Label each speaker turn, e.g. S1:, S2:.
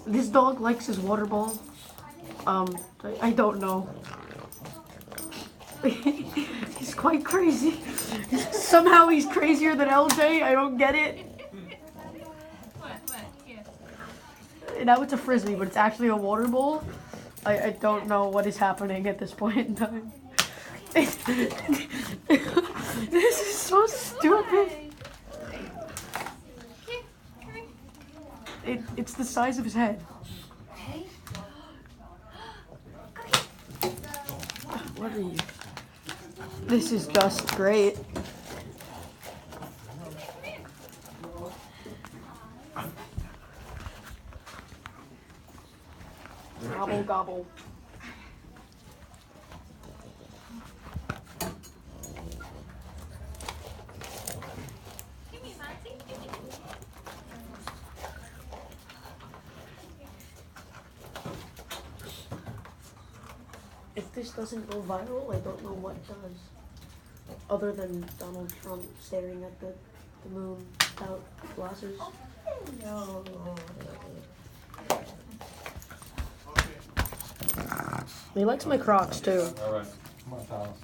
S1: This dog likes his water ball. I don't know. He's quite crazy. Somehow he's crazier than LJ. I don't get it. Now it's a frisbee, but it's actually a water bowl. I don't know what is happening at this point in time. This is so stupid. It's the size of his head. What are you? This is just great. Gobble gobble. If this doesn't go viral, I don't know what does. Other than Donald Trump staring at the moon without glasses. No. He likes my Crocs too.
S2: All right. Come on, Thomas.